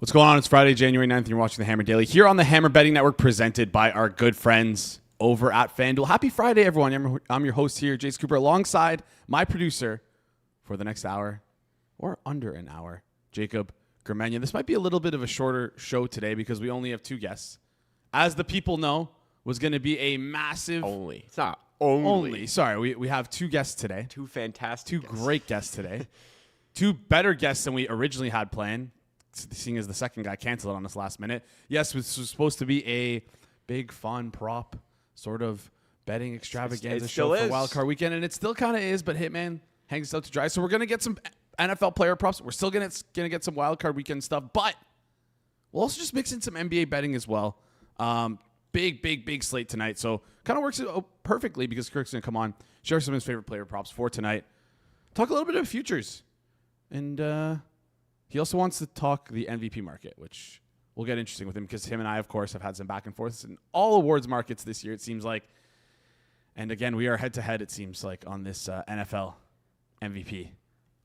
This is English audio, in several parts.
What's going on? It's Friday, January 9th, and you're watching the Hammer Daily here on the Hammer Betting Network, presented by our good friends over at FanDuel. Happy Friday, everyone. I'm your host here, Jace Cooper, alongside my producer for the next hour, or under an hour, Jacob Gramegna. This might be a little bit of a shorter show today because we only have two guests. As the people know, was going to be a massive... It's not only. Sorry, we have two guests today. Two fantastic Two great guests today. Two better guests than we originally had planned, seeing as the second guy canceled on us last minute. Yes, this was supposed to be a big, fun prop sort of betting extravaganza show for Wildcard weekend, and it still kind of is, but Hitman hangs out to dry. So we're going to get some NFL player props. We're still going to get some Wildcard weekend stuff, but we'll also just mix in some NBA betting as well. Big slate tonight. So kind of works perfectly because Kirk's going to come on, share some of his favorite player props for tonight, talk a little bit of futures, and he also wants to talk the MVP market, which will get interesting with him because him and I, of course, have had some back and forths in all awards markets this year, it seems like. And again, we are head-to-head, it seems like, on this NFL MVP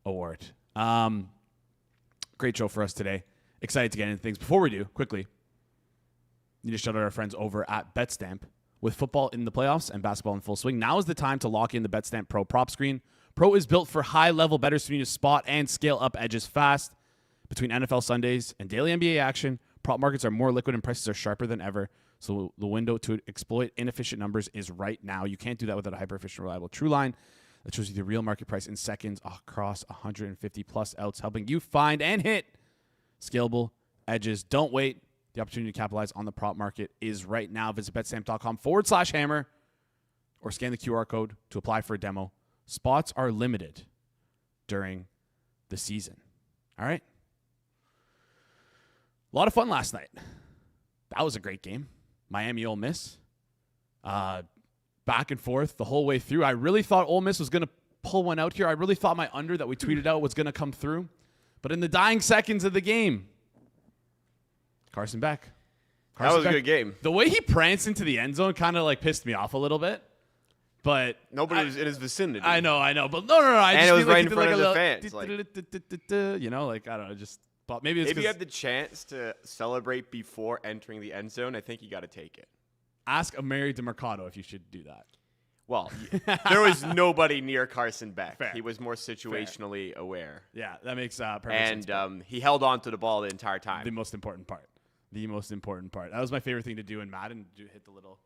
award. Great show for us today. Excited to get into things. Before we do, quickly, need to shout out our friends over at BetStamp. With football in the playoffs and basketball in full swing, now is the time to lock in the BetStamp Pro prop screen. Pro is built for high-level bettors who need to spot and scale up edges fast. Between NFL Sundays and daily NBA action, prop markets are more liquid and prices are sharper than ever. So the window to exploit inefficient numbers is right now. You can't do that without a hyper-efficient, reliable true line that shows you the real market price in seconds across 150-plus outs, helping you find and hit scalable edges. Don't wait. The opportunity to capitalize on the prop market is right now. Visit betstamp.com/hammer or scan the QR code to apply for a demo. Spots are limited during the season. All right? A lot of fun last night. That was a great game. Miami Ole Miss. Back and forth the whole way through. I really thought Ole Miss was going to pull one out here. I really thought my under that we tweeted out was going to come through. But in the dying seconds of the game, Carson Beck. That was a good game. The way he pranced into the end zone kind of like pissed me off a little bit. But nobody was in his vicinity. I know. But no. And it was right in front of the fans. You know, like, I don't know, just... But maybe if you had the chance to celebrate before entering the end zone, I think you got to take it. Ask Amari DeMercado if you should do that. Well, there was nobody near Carson Beck. Fair. He was more situationally aware. Yeah, that makes perfect sense. And he held on to the ball the entire time. The most important part. That was my favorite thing to do in Madden, hit the little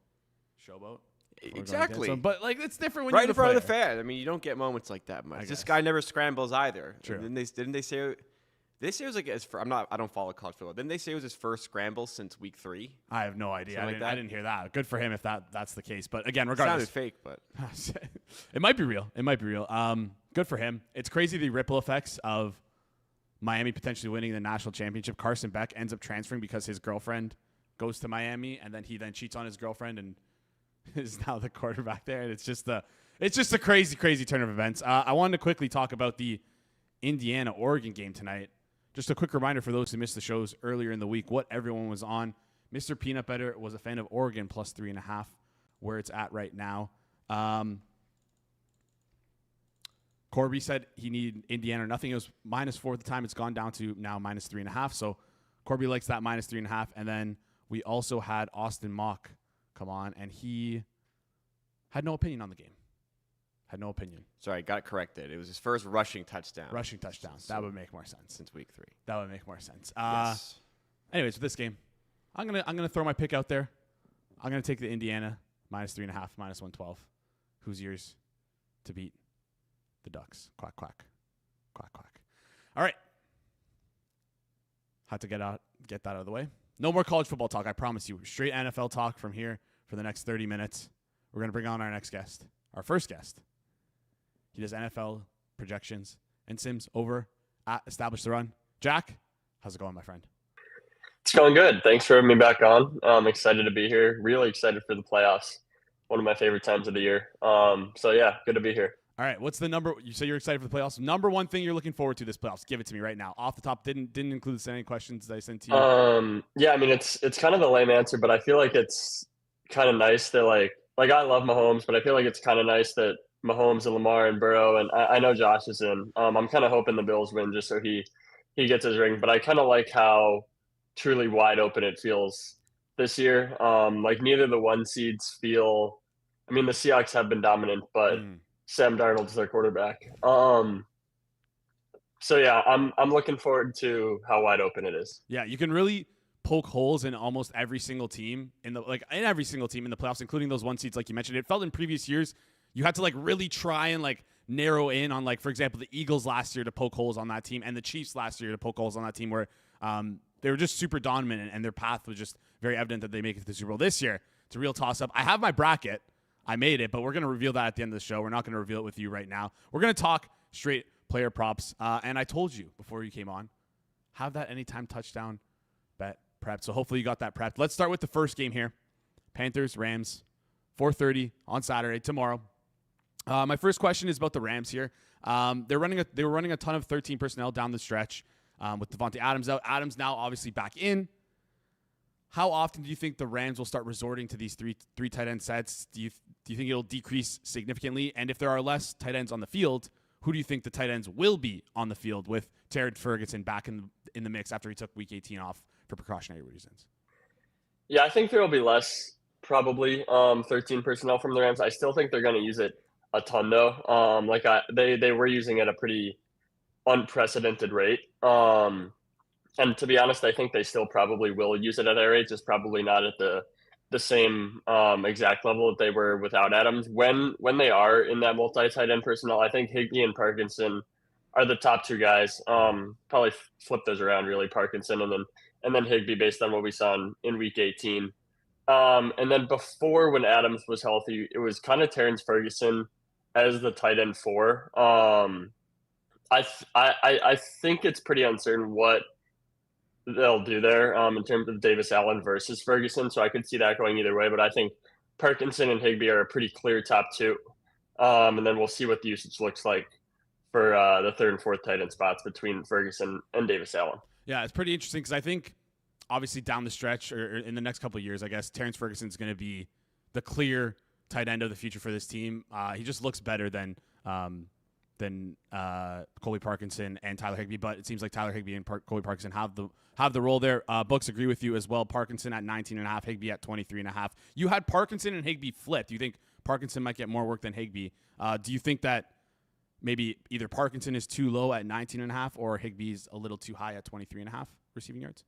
showboat. Exactly. But, like, it's different when right you're in front player. of the fan. I mean, you don't get moments like that much. This guy never scrambles either. True. And didn't they say... They say it was like I don't follow college football. Didn't they say it was his first scramble since week 3? I have no idea. I like didn't hear that. Good for him if that's the case. But again, regardless, it sounded fake, but it might be real. Good for him. It's crazy the ripple effects of Miami potentially winning the national championship. Carson Beck ends up transferring because his girlfriend goes to Miami, and then he cheats on his girlfriend and is now the quarterback there. And it's just a crazy turn of events. I wanted to quickly talk about the Indiana-Oregon game tonight. Just a quick reminder for those who missed the shows earlier in the week, what everyone was on. Mr. Peanut Butter was a fan of Oregon plus 3.5, where it's at right now. Corby said he needed Indiana or nothing. It was -4 at the time. It's gone down to now -3.5. So Corby likes that -3.5. And then we also had Austin Mock come on, and he had no opinion on the game. Sorry, got corrected. It was his first rushing touchdown. That would make more sense. Since week 3. That would make more sense. Yes. Anyways, with this game, I'm gonna throw my pick out there. I'm gonna take the Indiana -3.5, -112. Who's yours to beat the Ducks? Quack quack, quack quack. All right. Had to get that out of the way. No more college football talk. I promise you. Straight NFL talk from here for the next 30 minutes. We're gonna bring on our next guest, our first guest. He does NFL projections and sims over at Establish the Run. Jack, how's it going, my friend? It's going good. Thanks for having me back on. I'm excited to be here. Really excited for the playoffs. One of my favorite times of the year. So, yeah, good to be here. All right, what's the number? You say you're excited for the playoffs. Number one thing you're looking forward to this playoffs. Give it to me right now. Off the top, didn't include any questions that I sent to you. Yeah, I mean, it's kind of a lame answer, but I feel like it's kind of nice that, like I love Mahomes, but I feel like it's kind of nice that Mahomes and Lamar and Burrow, and I know Josh is in. I'm kind of hoping the Bills win just so he gets his ring. But I kind of like how truly wide open it feels this year. Like neither of the one seeds feel. I mean, the Seahawks have been dominant, but Sam Darnold's their quarterback. So yeah, I'm looking forward to how wide open it is. Yeah, you can really poke holes in almost every single team in the playoffs, including those one seeds like you mentioned. It felt in previous years you had to like really try and like narrow in on, like, for example, the Eagles last year to poke holes on that team, and the Chiefs last year to poke holes on that team, where they were just super dominant and their path was just very evident that they make it to the Super Bowl. This year, it's a real toss-up. I have my bracket. I made it, but we're going to reveal that at the end of the show. We're not going to reveal it with you right now. We're going to talk straight player props. And I told you before you came on, have that anytime touchdown bet prepped. So hopefully you got that prepped. Let's start with the first game here. Panthers, Rams, 4:30 on Saturday, tomorrow. My first question is about the Rams here. They were running a ton of 13 personnel down the stretch with Devontae Adams out. Adams now obviously back in. How often do you think the Rams will start resorting to these three tight end sets? Do you think it'll decrease significantly? And if there are less tight ends on the field, who do you think the tight ends will be on the field with Terrence Ferguson back in the mix after he took Week 18 off for precautionary reasons? Yeah, I think there will be less, probably 13 personnel from the Rams. I still think they're going to use it a ton though. They were using it at a pretty unprecedented rate. And to be honest, I think they still probably will use it at that rate, just probably not at the same exact level that they were without Adams. When they are in that multi-tight end personnel, I think Higbee and Parkinson are the top two guys. Probably flip those around, really, Parkinson and then Higbee, based on what we saw in Week 18. And then before, when Adams was healthy, it was kind of Terrence Ferguson as the tight end 4. I think it's pretty uncertain what they'll do there in terms of Davis Allen versus Ferguson. So I could see that going either way, but I think Parkinson and Higbee are a pretty clear top 2. And then we'll see what the usage looks like for the third and fourth tight end spots between Ferguson and Davis Allen. Yeah, it's pretty interesting because I think obviously down the stretch or in the next couple of years, I guess Terrence Ferguson's going to be the clear tight end of the future for this team. He just looks better than Colby Parkinson and Tyler Higbee, but it seems like Tyler Higbee and Colby Parkinson have the role there. Books agree with you as well. Parkinson at 19.5, Higbee at 23.5. You had Parkinson and Higbee flipped. Do you think Parkinson might get more work than Higbee? Do you think that maybe either Parkinson is too low at 19.5 or Higbee's a little too high at 23.5 receiving yards?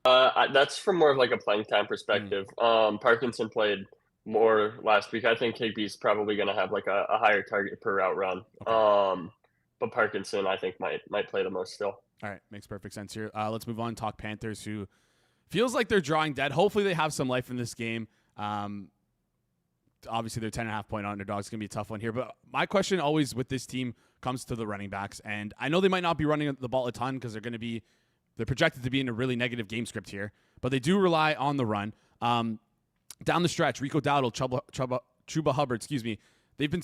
That's from more of like a playing time perspective. Parkinson played more last week. I think Higbee's probably going to have like a higher target per route run. Okay. But Parkinson, I think, might play the most still. All right, makes perfect sense here. Let's move on and talk Panthers, who feels like they're drawing dead. Hopefully they have some life in this game. Obviously, they're 10.5-point underdogs. It's going to be a tough one here. But my question always with this team comes to the running backs. And I know they might not be running the ball a ton because they're projected to be in a really negative game script here. But they do rely on the run. Down the stretch, Rico Dowdle, Chuba Hubbard, they've been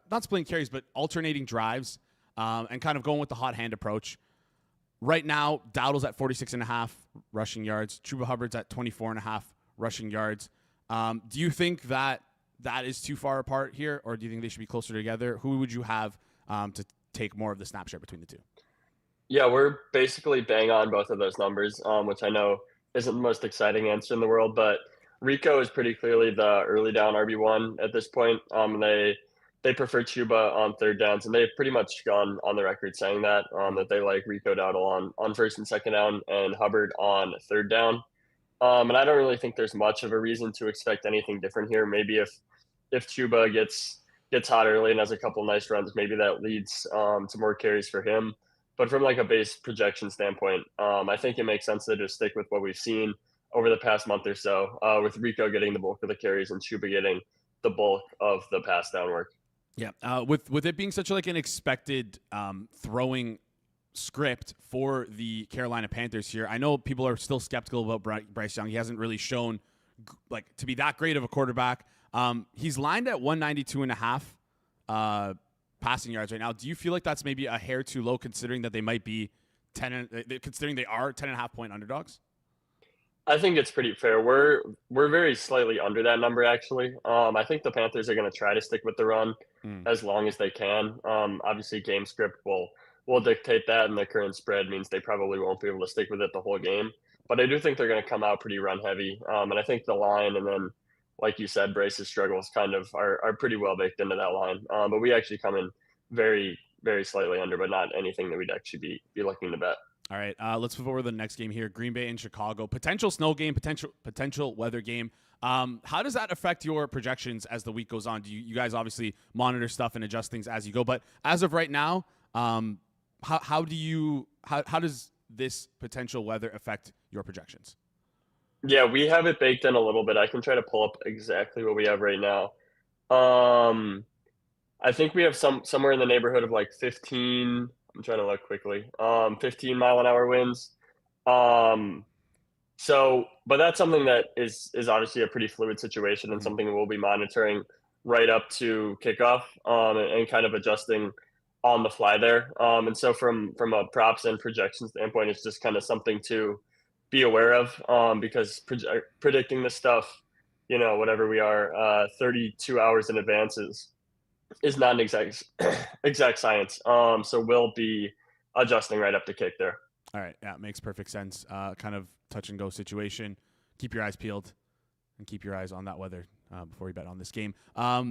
not splitting carries, but alternating drives and kind of going with the hot hand approach. Right now, Dowdle's at 46.5 rushing yards. Chuba Hubbard's at 24.5 rushing yards. Do you think that is too far apart here, or do you think they should be closer together? Who would you have to take more of the snap share between the two? Yeah, we're basically bang on both of those numbers, which I know isn't the most exciting answer in the world, but Rico is pretty clearly the early down RB1 at this point. They prefer Chuba on third downs, and they've pretty much gone on the record saying that they like Rico Dowdle on first and second down and Hubbard on third down. And I don't really think there's much of a reason to expect anything different here. Maybe if Chuba gets hot early and has a couple nice runs, maybe that leads to more carries for him. But from like a base projection standpoint, I think it makes sense to just stick with what we've seen over the past month or so, with Rico getting the bulk of the carries and Chuba getting the bulk of the pass down work. Yeah, with it being such like an expected throwing script for the Carolina Panthers here, I know people are still skeptical about Bryce Young. He hasn't really shown like to be that great of a quarterback. He's lined at 192.5 passing yards right now. Do you feel like that's maybe a hair too low, considering that they might be considering they are 10.5-point underdogs? I think it's pretty fair. We're very slightly under that number, actually. I think the Panthers are going to try to stick with the run as long as they can. Obviously, game script will dictate that, and the current spread means they probably won't be able to stick with it the whole game. but I do think they're going to come out pretty run heavy. And I think the line, and then like you said, Brace's struggles kind of are pretty well baked into that line. But we actually come in very, very slightly under, but not anything that we'd actually be looking to bet. All right, let's move over to the next game here. Green Bay and Chicago. Potential snow game, potential weather game. How does that affect your projections as the week goes on? Do you guys obviously monitor stuff and adjust things as you go? But as of right now, how does this potential weather affect your projections? Yeah, we have it baked in a little bit. I can try to pull up exactly what we have right now. Um, I think we have somewhere in the neighborhood of like 15. I'm trying to look quickly. 15-mile-an-hour winds. Um, but that's something that is obviously a pretty fluid situation and something we'll be monitoring right up to kickoff, and kind of adjusting on the fly there. And so from a props and projection standpoint, it's just kind of something to be aware of, because predicting this stuff, whatever we are, 32 hours in advance is not an exact science. So we'll be adjusting right up to kick there. All right, yeah, makes perfect sense. Kind of touch and go situation. Keep your eyes peeled and keep your eyes on that weather before you bet on this game. I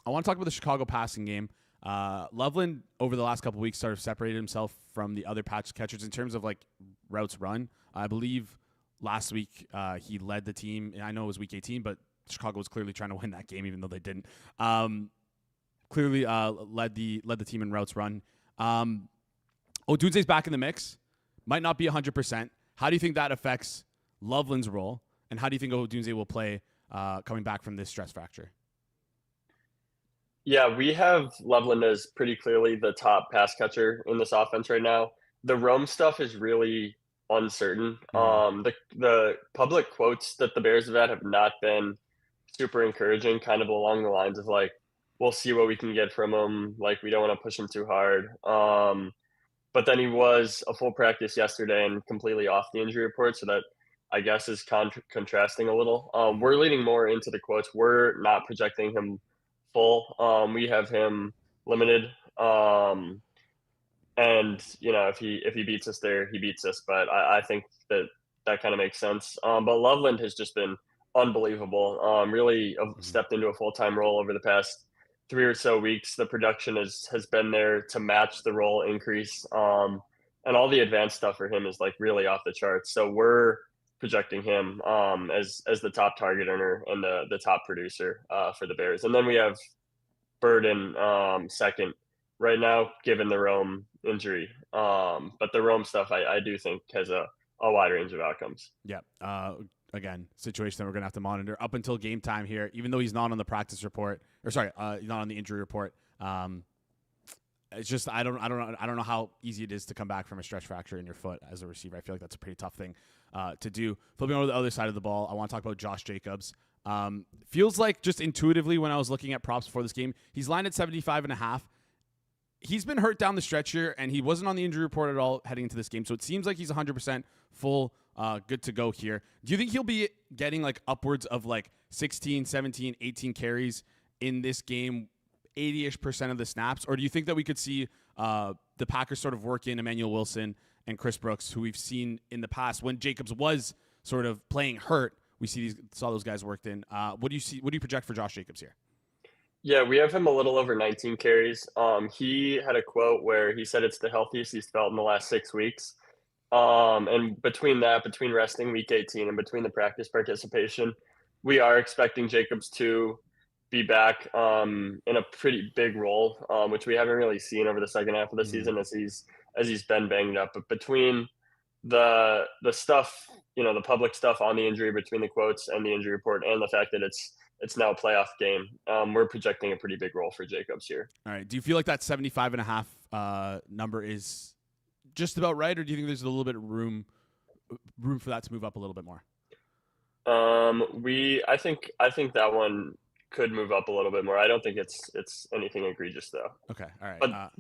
want to talk about the Chicago passing game. Loveland over the last couple of weeks sort of separated himself from the other pass catchers in terms of like routes run. I believe last week he led the team. I know it was week 18, but Chicago was clearly trying to win that game, even though they didn't. Clearly led the team in routes run. Odunze's back in the mix. Might not be 100%. How do you think that affects Loveland's role, and how do you think Odunze will play coming back from this stress fracture? Yeah, we have Loveland as pretty clearly the top pass catcher in this offense right now. The Rome stuff is really uncertain. The public quotes that the Bears have had have not been super encouraging, kind of along the lines of like, we'll see what we can get from him. Like, we don't want to push him too hard. But then he was a full practice yesterday and completely off the injury report, so that I guess is contrasting a little. We're leaning more into the quotes. We're not projecting him full. We have him limited. And if he beats us there, he beats us. But I think that kind of makes sense. But Loveland has just been unbelievable. Really stepped into a full-time role over the past 3 or so weeks. The production has been there to match the role increase. And all the advanced stuff for him is like really off the charts. So we're projecting him as the top target earner and the top producer for the Bears. And then we have Burden second right now, given the Rome injury. But the Rome stuff, I do think has a wide range of outcomes. Yeah. Again, situation that we're going to have to monitor up until game time here, even though he's not on the practice report, he's not on the injury report. It's just, I don't know how easy it is to come back from a stress fracture in your foot as a receiver. I feel like that's a pretty tough thing to do. Flipping over to the other side of the ball, I want to talk about Josh Jacobs. Feels like just intuitively when I was looking at props before this game, he's lined at 75.5. He's been hurt down the stretch here, and he wasn't on the injury report at all heading into this game. So it seems like he's 100% full, good to go here. Do you think he'll be getting like upwards of like 16, 17, 18 carries in this game, 80-ish% of the snaps? Or do you think that we could see the Packers sort of work in Emmanuel Wilson and Chris Brooks, who we've seen in the past when Jacobs was sort of playing hurt? We saw those guys worked in. What do you project for Josh Jacobs here? Yeah, we have him a little over 19 carries. He had a quote where he said it's the healthiest he's felt in the last 6 weeks. And between resting week 18 and between the practice participation, we are expecting Jacobs to be back in a pretty big role, which we haven't really seen over the second half of the season as he's been banged up. But between the stuff, the public stuff on the injury, between the quotes and the injury report, and the fact that it's now a playoff game, we're projecting a pretty big role for Jacobs here. All right. Do you feel like that 75.5 number is just about right, or do you think there's a little bit of room for that to move up a little bit more? I think that one could move up a little bit more. I don't think it's anything egregious though. Okay. All right. But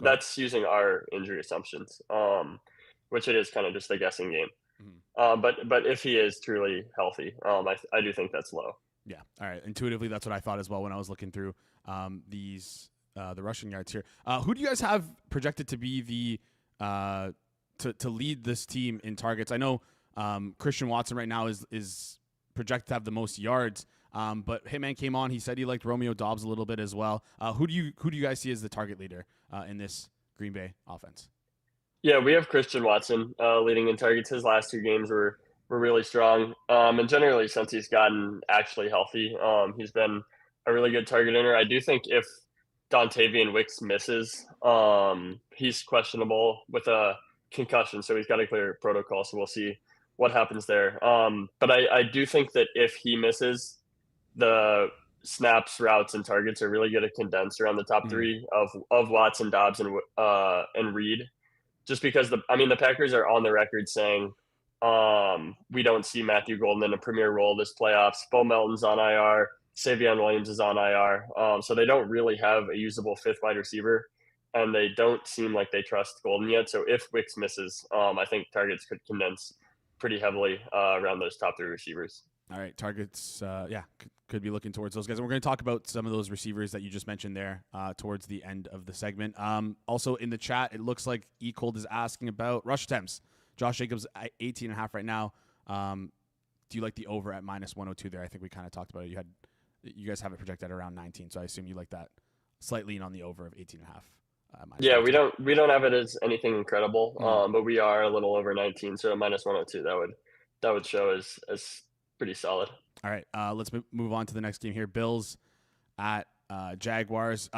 that's using our injury assumptions, which it is kind of just a guessing game. Mm-hmm. But if he is truly healthy, I do think that's low. Yeah. All right. Intuitively, that's what I thought as well when I was looking through the rushing yards here. Who do you guys have projected to be the to lead this team in targets? I know Christian Watson right now is projected to have the most yards. But Hitman came on. He said he liked Romeo Doubs a little bit as well. Who do you guys see as the target leader in this Green Bay offense? Yeah, we have Christian Watson leading in targets. His last 2 games were really strong. And generally, since he's gotten actually healthy, he's been a really good target earner. I do think if Dontavian Wicks misses, he's questionable with a concussion, so he's got to clear protocol. So we'll see what happens there. But I do think that if he misses, the snaps, routes, and targets are really going to condense around the top three of Watson, Dobbs, and Reed. Just because the Packers are on the record saying we don't see Matthew Golden in a premier role this playoffs. Bo Melton's on IR. Savion Williams is on IR. So they don't really have a usable fifth wide receiver, and they don't seem like they trust Golden yet. So if Wicks misses, I think targets could condense pretty heavily around those top 3 receivers. All right, targets, could be looking towards those guys. And we're going to talk about some of those receivers that you just mentioned there towards the end of the segment. Also in the chat, it looks like Cold is asking about rush attempts. Josh Jacobs at 18.5 right now. Do you like the over at -102 there? I think we kind of talked about it. You guys have it projected at around 19, so I assume you like that slight lean on the over of 18.5. Yeah, we don't have it as anything incredible, but we are a little over 19, so -102 that would show as pretty solid. All right, let's move on to the next game here. Bills at Jaguars.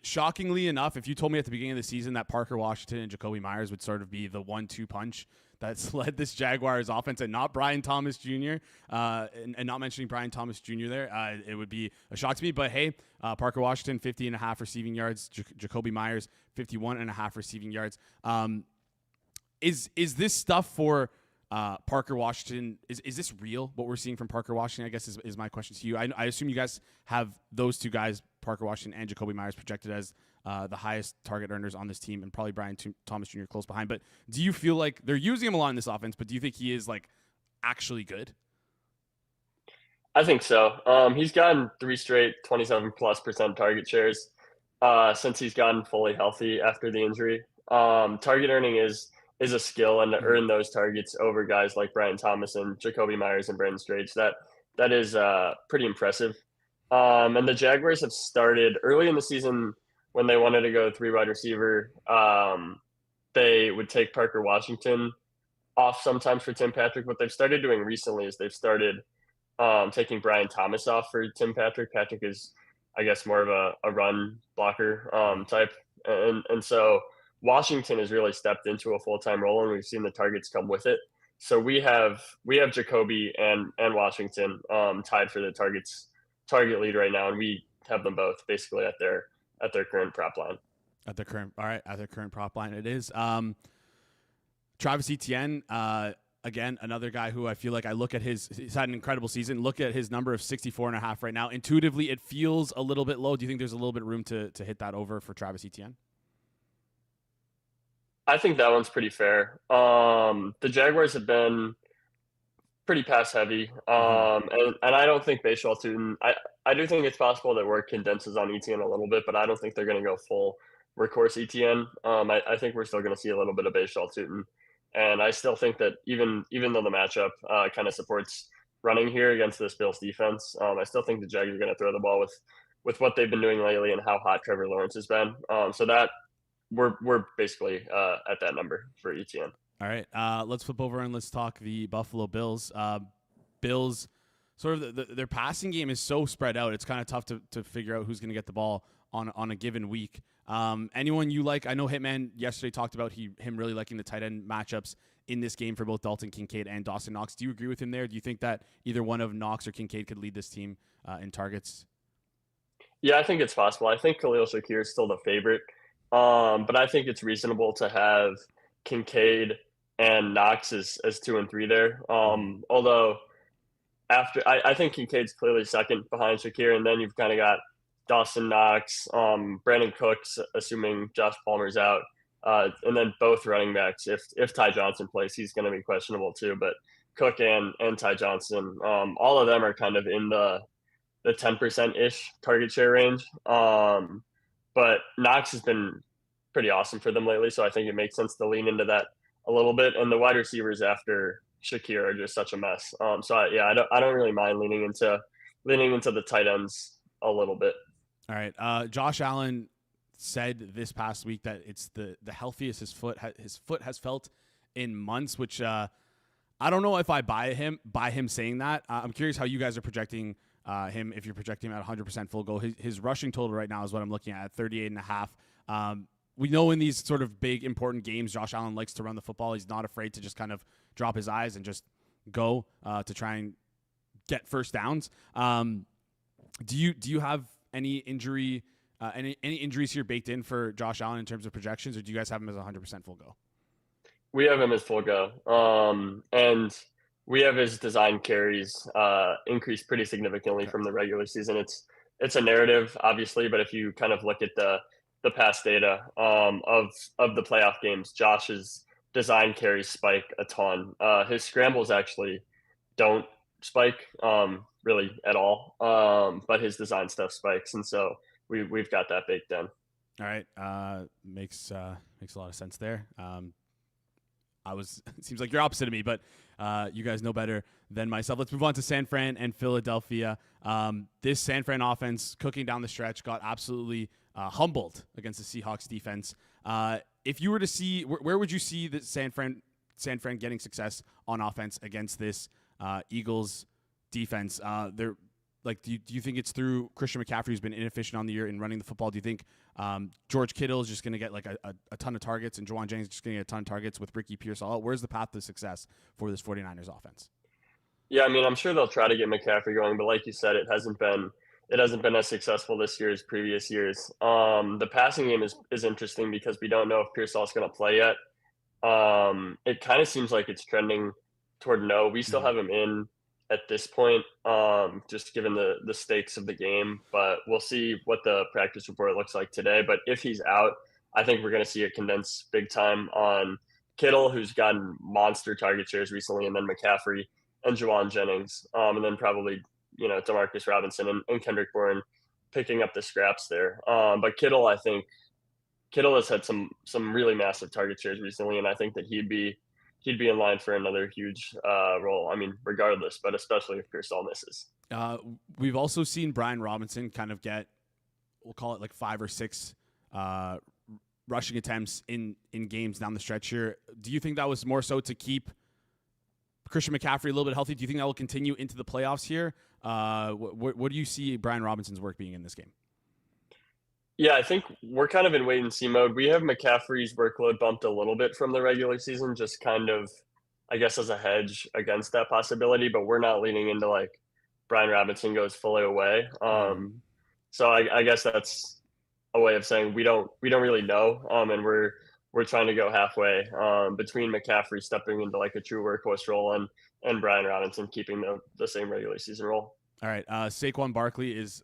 Shockingly enough, if you told me at the beginning of the season that Parker Washington and Jacoby Myers would sort of be the 1-2 punch that's led this Jaguars offense, and not Brian Thomas Jr., and not mentioning Brian Thomas Jr. there, it would be a shock to me. But hey, Parker Washington, 50.5 receiving yards. Jacoby Myers, 51.5 receiving yards. Is this stuff for Parker Washington? Is this real, what we're seeing from Parker Washington, I guess is my question to you. I assume you guys have those two guys, Parker Washington and Jacoby Myers, projected as the highest target earners on this team, and probably Brian Thomas Jr. close behind. But do you feel like they're using him a lot in this offense, but do you think he is like actually good? I think so. He's gotten 3 straight 27+% target shares since he's gotten fully healthy after the injury. Target earning is a skill, and to earn those targets over guys like Brian Thomas and Jacoby Myers and Brandon Straits, that is pretty impressive. And the Jaguars have started early in the season when they wanted to go 3 wide receiver. They would take Parker Washington off sometimes for Tim Patrick. What they've started doing recently is they've started taking Brian Thomas off for Tim Patrick. Patrick is, I guess, more of a run blocker type. And so Washington has really stepped into a full-time role, and we've seen the targets come with it. So we have Jacoby and Washington tied for the target lead right now, and we have them both basically at their current prop line. At their current prop line, it is. Travis Etienne, again, another guy who I feel like I look at he's had an incredible season. Look at his number of 64.5 right now. Intuitively, it feels a little bit low. Do you think there's a little bit of room to hit that over for Travis Etienne? I think that one's pretty fair. The Jaguars have been pretty pass heavy, and I don't think Bashaw Tootin. I do think it's possible that work condenses on Etienne a little bit, but I don't think they're going to go full workhorse Etienne. I think we're still going to see a little bit of Bashaw Tootin, and I still think that even though the matchup kind of supports running here against this Bills defense, I still think the Jags are going to throw the ball with what they've been doing lately and how hot Trevor Lawrence has been. So that we're basically at that number for Etienne. All right, let's flip over and let's talk the Buffalo Bills. Bills, sort of their passing game is so spread out. It's kind of tough to figure out who's going to get the ball on a given week. Anyone you like? I know Hitman yesterday talked about him really liking the tight end matchups in this game for both Dalton Kincaid and Dawson Knox. Do you agree with him there? Do you think that either one of Knox or Kincaid could lead this team in targets? Yeah, I think it's possible. I think Khalil Shakir is still the favorite, but I think it's reasonable to have Kincaid and Knox as 2 and 3 there. Although I think Kincaid's clearly second behind Shakir, and then you've kind of got Dawson Knox, Brandon Cooks, assuming Josh Palmer's out, and then both running backs. If Ty Johnson plays, he's going to be questionable too. But Cook and Ty Johnson, all of them are kind of in the 10%-ish target share range. But Knox has been pretty awesome for them lately, so I think it makes sense to lean into that a little bit, and the wide receivers after Shakir are just such a mess. I don't really mind leaning into the tight ends a little bit. All right. Josh Allen said this past week that it's the healthiest his foot has felt in months, which I don't know if I buy him saying that. I'm curious how you guys are projecting him, if you're projecting him at 100% full go. His rushing total right now is what I'm looking at 38.5. We know in these sort of big, important games, Josh Allen likes to run the football. He's not afraid to just kind of drop his eyes and just go to try and get first downs. Do you have any injuries here baked in for Josh Allen in terms of projections, or do you guys have him as 100% full go? We have him as full go, and we have his design carries increased pretty significantly from the regular season. It's a narrative, obviously, but if you kind of look at the past data of the playoff games, Josh's design carries spike a ton. His scrambles actually don't spike really at all, but his design stuff spikes, and so we've got that baked in. All right, makes a lot of sense there. It seems like you're opposite of me, but you guys know better than myself. Let's move on to San Fran and Philadelphia. This San Fran offense, cooking down the stretch, got absolutely humbled against the Seahawks defense. If you were to see, where would you see the San Fran getting success on offense against this Eagles defense? Do you think it's through Christian McCaffrey, who's been inefficient on the year in running the football? Do you think George Kittle is just going to get like a ton of targets, and Juwan Jennings is just going to get a ton of targets with Ricky Pierce all out? Where's the path to success for this 49ers offense? Yeah, I mean, I'm sure they'll try to get McCaffrey going, but like you said, it hasn't been as successful this year as previous years. The passing game is interesting because we don't know if Pearsall's going to play yet. It kind of seems like it's trending toward no. We still have him in at this point, just given the stakes of the game, but we'll see what the practice report looks like today. But if he's out, I think we're going to see it condense big time on Kittle, who's gotten monster target shares recently, and then McCaffrey and Juwan Jennings, and then probably, Demarcus Robinson and Kendrick Bourne picking up the scraps there. But Kittle, I think Kittle has had some really massive target shares recently, and I think that he'd be in line for another huge role. I mean, regardless, but especially if Pearsall misses. We've also seen Brian Robinson kind of get, we'll call it like 5 or 6 rushing attempts in games down the stretch here. Do you think that was more so to keep Christian McCaffrey a little bit healthy? Do you think that will continue into the playoffs here? What do you see Brian Robinson's work being in this game? Yeah, I think we're kind of in wait and see mode. We have McCaffrey's workload bumped a little bit from the regular season, just kind of, I guess, as a hedge against that possibility, but we're not leaning into like Brian Robinson goes fully away. So I guess that's a way of saying we don't really know. And we're trying to go halfway between McCaffrey stepping into like a true workhorse role and Brian Robinson keeping the same regular season role. All right. Saquon Barkley is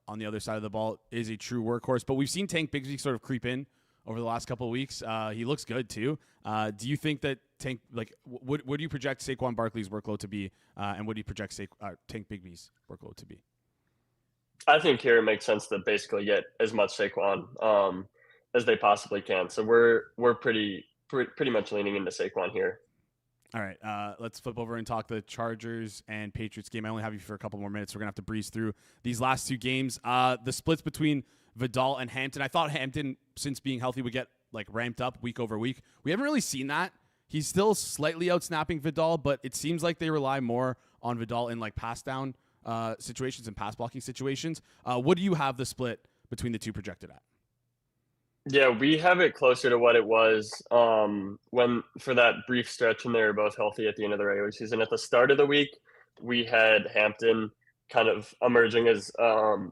on the other side of the ball, is a true workhorse, but we've seen Tank Bigsby sort of creep in over the last couple of weeks. He looks good too. Do you think that Tank, what do you project Saquon Barkley's workload to be, and what do you project Tank Bigby's workload to be? I think here it makes sense to basically get as much Saquon as they possibly can. So we're pretty much leaning into Saquon here. All right, let's flip over and talk the Chargers and Patriots game. I only have you for a couple more minutes. We're going to have to breeze through these last 2 games. The splits between Vidal and Hampton. I thought Hampton, since being healthy, would get ramped up week over week. We haven't really seen that. He's still slightly outsnapping Vidal, but it seems like they rely more on Vidal in pass down situations and pass blocking situations. What do you have the split between the two projected at? Yeah, we have it closer to what it was when for that brief stretch when they were both healthy at the end of the regular season. At the start of the week, we had Hampton kind of emerging as a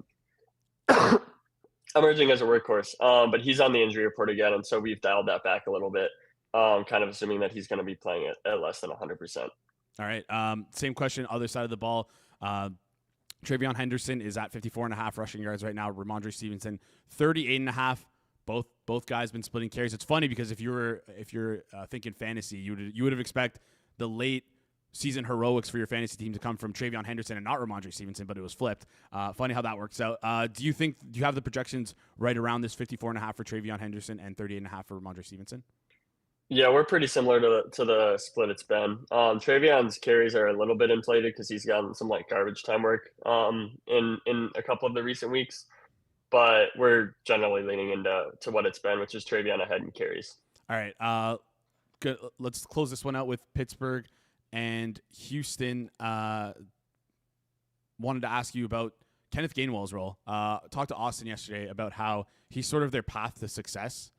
workhorse, but he's on the injury report again, and so we've dialed that back a little bit, kind of assuming that he's going to be playing at less than 100%. All right, same question, other side of the ball. Travion Henderson is at 54.5 rushing yards right now. Ramondre Stevenson, 38.5. Both guys been splitting carries. It's funny because if you're thinking fantasy, you would have expect the late season heroics for your fantasy team to come from Travion Henderson and not Ramondre Stevenson, but it was flipped. Funny how that works out. Do you have the projections right around this 54.5 for Travion Henderson and 38.5 for Ramondre Stevenson? Yeah, we're pretty similar to the split it's been. Trayvon's carries are a little bit inflated because he's gotten some like garbage time work in a couple of the recent weeks, but we're generally leaning into what it's been, which is Trayvon ahead in carries. All right. Good. Let's close this one out with Pittsburgh and Houston. Wanted to ask you about Kenneth Gainwell's role. Talked to Austin yesterday about how he's sort of their path to success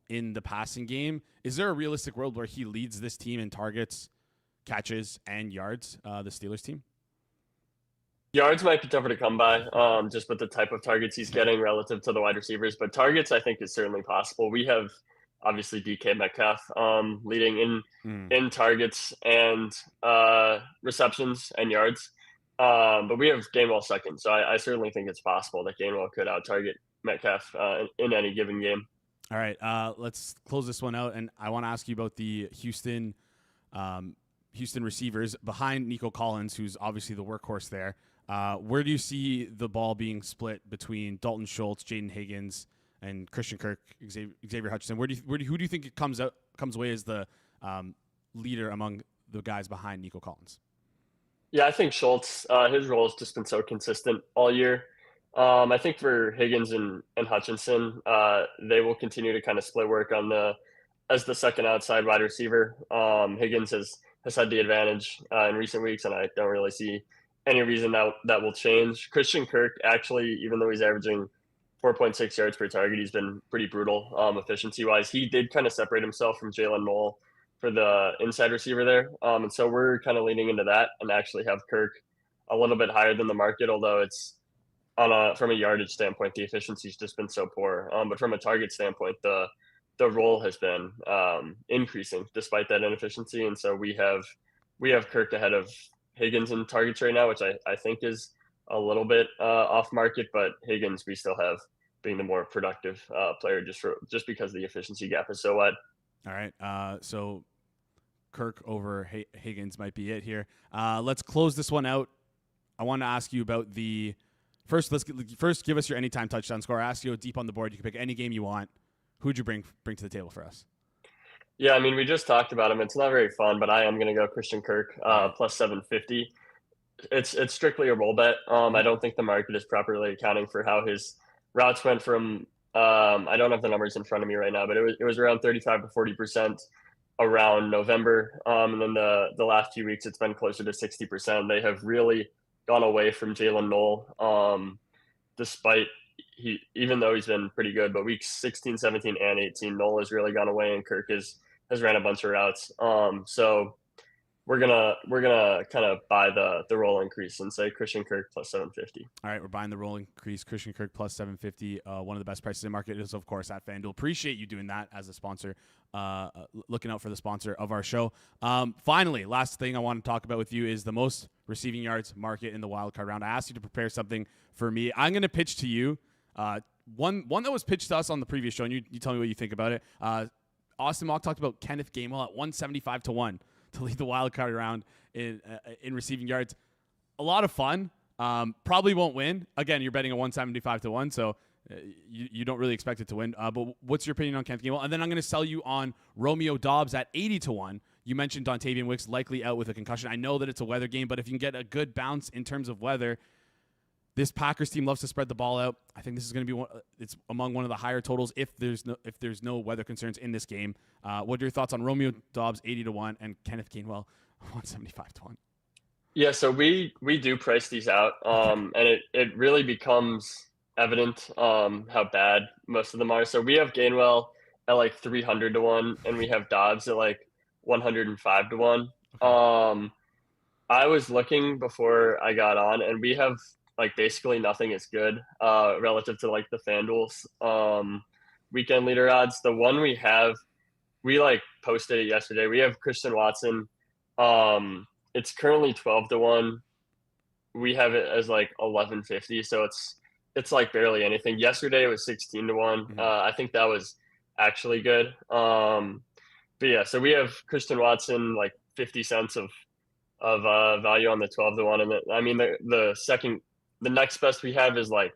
in the passing game. Is there a realistic world where he leads this team in targets, catches, and yards, the Steelers team? Yards might be tougher to come by, just with the type of targets he's getting relative to the wide receivers. But targets, I think, is certainly possible. We have obviously DK Metcalf leading in targets and receptions and yards. But we have Gainwell second, so I certainly think it's possible that Gainwell could out-target Metcalf in any given game. All right, let's close this one out, and I want to ask you about the Houston receivers behind Nico Collins, who's obviously the workhorse there. Where do you see the ball being split between Dalton Schultz, Jaden Higgins, and Christian Kirk, Xavier Hutchinson? Who do you think it comes away as the leader among the guys behind Nico Collins? Yeah, I think Schultz, his role has just been so consistent all year. I think for Higgins and Hutchinson, they will continue to kind of split work as the second outside wide receiver. Higgins has had the advantage in recent weeks, and I don't really see any reason that will change. Christian Kirk, actually, even though he's averaging 4.6 yards per target, he's been pretty brutal efficiency-wise. He did kind of separate himself from Jalen Noel for the inside receiver there. And so we're kind of leaning into that and actually have Kirk a little bit higher than the market, although it's from a yardage standpoint, the efficiency's just been so poor. But from a target standpoint, the role has been increasing despite that inefficiency. And so we have Kirk ahead of Higgins in targets right now, which I think is a little bit off market, but Higgins we still have being the more productive player just because the efficiency gap is so wide. All right, so Kirk over Higgins might be it here. Let's close this one out. I want to ask you about the first. First give us your anytime touchdown score. I ask you deep on the board. You can pick any game you want. Who'd you bring to the table for us? Yeah, I mean, we just talked about him. It's not very fun, but I am going to go Christian Kirk plus 750. It's strictly a roll bet. I don't think the market is properly accounting for how his routes went from. I don't have the numbers in front of me right now, but it was around 35 to 40% around November, and then the last few weeks it's been closer to 60%. They have really gone away from Jalen Noel, despite even though he's been pretty good. But weeks 16, 17, and 18, Noel has really gone away, and Kirk has ran a bunch of routes. So we're gonna kind of buy the roll increase and say Christian Kirk plus 750. All right, we're buying the roll increase. Christian Kirk plus 750. One of the best prices in the market is, of course, at FanDuel. Appreciate you doing that as a sponsor. Looking out for the sponsor of our show. Finally, last thing I want to talk about with you is the most receiving yards market in the wildcard round. I asked you to prepare something for me. I'm going to pitch to you one that was pitched to us on the previous show, and you tell me what you think about it. Austin Mock talked about Kenneth Gainwell at 175 to 1 to lead the wildcard round in receiving yards. A lot of fun. Probably won't win. Again, you're betting at 175 to 1, so you don't really expect it to win. But what's your opinion on Kenneth Gainwell? And then I'm going to sell you on Romeo Doubs at 80 to 1. You mentioned Dontavian Wicks likely out with a concussion. I know that it's a weather game, but if you can get a good bounce in terms of weather, this Packers team loves to spread the ball out. I think this is going to be it's among one of the higher totals if there's no weather concerns in this game. What are your thoughts on Romeo Doubs 80 to 1 and Kenneth Gainwell 175 to 1? Yeah, so we do price these out, and it really becomes evident how bad most of them are. So we have Gainwell at like 300 to 1, and we have Doubs at like 105 to 1. Okay. I was looking before I got on, and we have like basically nothing is good relative to like the FanDuel weekend leader odds. The one we have, we like posted it yesterday. We have Christian Watson. It's currently 12 to 1. We have it as like 1150, so it's like barely anything. Yesterday it was 16 to 1. Mm-hmm. I think that was actually good. But yeah, so we have Christian Watson like 50 cents of value on the 12 to 1, and I mean the next best we have is like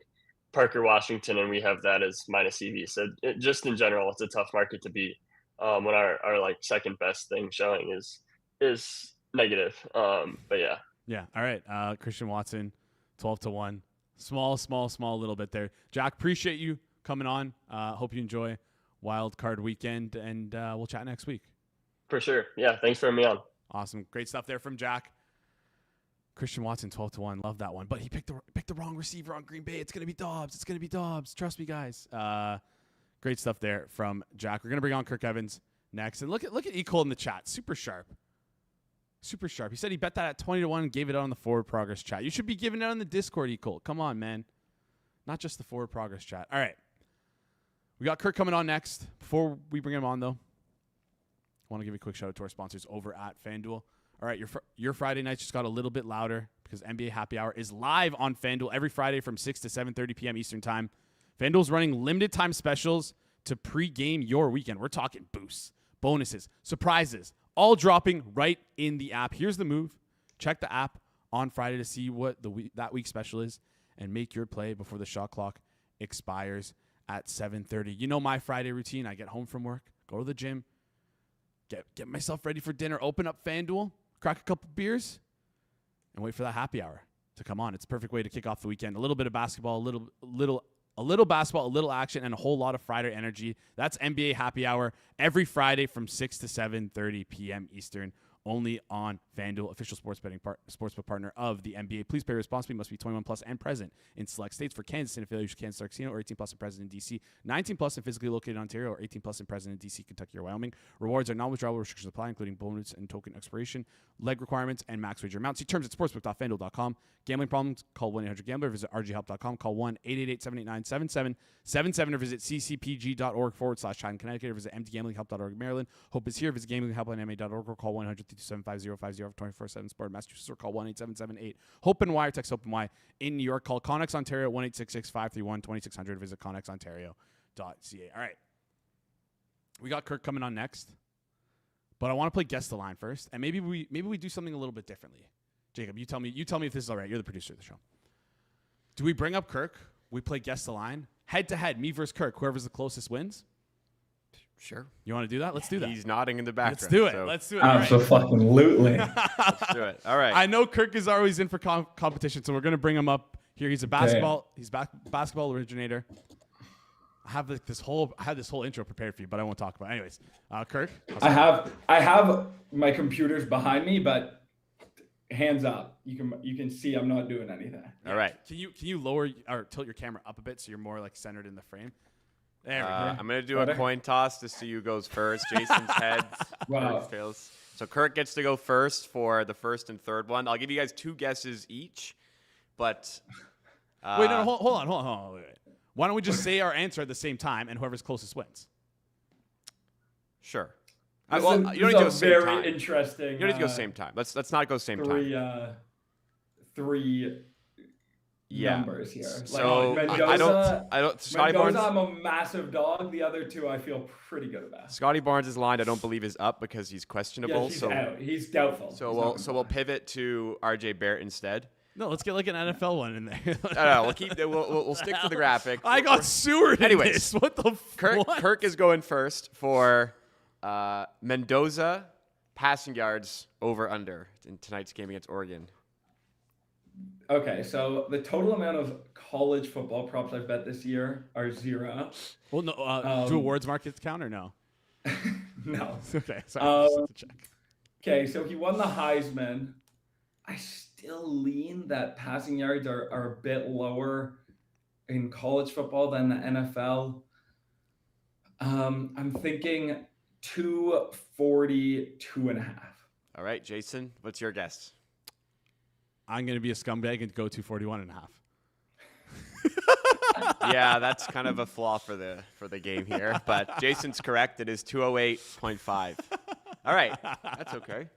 Parker Washington, and we have that as minus EV. So just in general, it's a tough market to beat. when our like second best thing showing is negative. But yeah. Yeah. All right. Christian Watson, 12-1. Small little bit there. Jack, appreciate you coming on. Hope you enjoy Wildcard weekend, and we'll chat next week. For sure. Yeah. Thanks for having me on. Awesome. Great stuff there from Jack. Christian Watson, 12-1. Love that one. But he picked the wrong receiver on Green Bay. It's going to be Dobbs. Trust me, guys. Great stuff there from Jack. We're going to bring on Kirk Evans next. And look at E. Cole in the chat. Super sharp. He said he bet that at 20-1 and gave it out on the Forward Progress chat. You should be giving it on the Discord, E. Cole. Come on, man. Not just the Forward Progress chat. All right. We got Kirk coming on next. Before we bring him on, though, I want to give a quick shout out to our sponsors over at FanDuel. All right, your Friday nights just got a little bit louder because NBA Happy Hour is live on FanDuel every Friday from 6 to 7:30 p.m. Eastern Time. FanDuel's running limited time specials to pregame your weekend. We're talking boosts, bonuses, surprises, all dropping right in the app. Here's the move. Check the app on Friday to see what that week's special is and make your play before the shot clock expires at 7:30. You know my Friday routine. I get home from work, go to the gym, get myself ready for dinner, open up FanDuel, crack a couple beers, and wait for that happy hour to come on. It's a perfect way to kick off the weekend. A little bit of basketball, a little basketball, a little action, and a whole lot of Friday energy. That's NBA Happy Hour every Friday from 6 to 7:30 p.m. Eastern, only on FanDuel, official sportsbook partner of the NBA. Please play responsibly. Must be 21 plus and present in select states. For Kansas and affiliates, Kansas Star Casino, or 18 plus and present in DC, 19 plus and physically located in Ontario, or 18 plus and present in DC, Kentucky, or Wyoming. Rewards are non-withdrawable. Restrictions apply, including bonus and token expiration, leg requirements, and max wager amount. See terms at sportsbook.fanduel.com. Gambling problems? Call 1-800-GAMBLER. Visit rghelp.com. Call 1-888-789-7777 or visit ccpg.org/Chad in Connecticut or visit mdgamblinghelp.org Maryland. Hope is here. Visit gamblinghelp.ma.org or call 1-800-327-5050 for 24/7 support. Massachusetts or call 1-877-8-HOPE-NY or text HOPE-NY. In New York, call Connex Ontario 1-866-531-2600. Visit connexontario.ca. All right. We got Kirk coming on next, but I want to play Guess the Line first, and maybe we do something a little bit differently. Jacob, you tell me if this is all right. You're the producer of the show. Do we bring up Kirk? We play Guess the Line head to head, me versus Kirk. Whoever's the closest wins. Sure. You want to do that? Let's do that. He's nodding in the background. Let's do it. So Let's do it. Absolutely. let's do it. All right. I know Kirk is always in for competition, so we're going to bring him up here. He's a basketball originator. I have this whole intro prepared for you, but I won't talk about it. Anyways, Kirk. I have my computers behind me, but hands up. You can see I'm not doing anything. All right. Can you lower or tilt your camera up a bit so you're more like centered in the frame? There we go. I'm going to do a coin toss to see who goes first. Jason's heads. Wow. Kirk fails. So Kirk gets to go first for the first and third one. I'll give you guys 2 guesses each, but wait, no, hold on. Wait. Why don't we just say our answer at the same time, and whoever's closest wins? Sure. You don't need to go same time. Interesting. You don't need to go same time. Let's not go same time. Three numbers here. So Mendoza, I don't. Scotty Barnes. I'm a massive dog. The other 2 I feel pretty good about. Scotty Barnes' line I don't believe is up because he's questionable. Yeah, he's out. He's doubtful. So we'll pivot to RJ Barrett instead. No, let's get like an NFL one in there. No, we'll stick to the graphic. I got sewered. Anyways, what the Kirk is going first for Mendoza passing yards over under in tonight's game against Oregon. Okay, so the total amount of college football props I've bet this year are 0. Well, no. Do awards markets count or no? No. Okay, sorry. Just to check. Okay, so he won the Heisman. I still lean that passing yards are a bit lower in college football than the NFL. I'm thinking 242.5. All right, Jason, what's your guess? I'm going to be a scumbag and go 241.5. Yeah, that's kind of a flaw for the game here, but Jason's correct. It is 208.5. All right, that's okay.